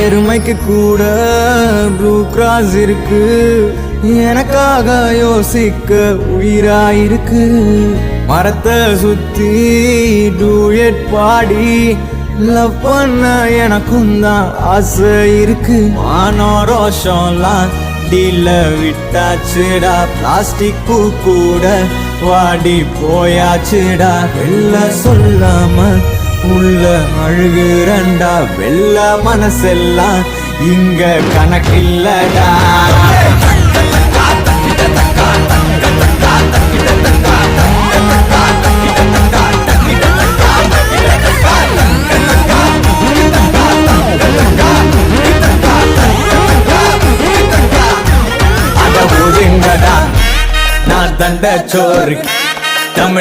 எருமைக்கு கூட blue cross இருக்கு, எனக்காக யோசிக்க உயிராயிருக்கு. மரத்தை சுத்தி டூயட் பாடி லவ் பண்ண எனக்கும் தான் ஆசை இருக்கு. மானோ ரோஷம்லாம் டீல விட்டாச்சுடா, பிளாஸ்டிக் பூ கூட வாடி போயாச்சுடா. வெள்ள சொல்லாம உள்ள அழுகுறண்டா, வெள்ள மனசெல்லாம் இங்க கணக்கில்லடா. நான் தண்ட சோறு தமிழ்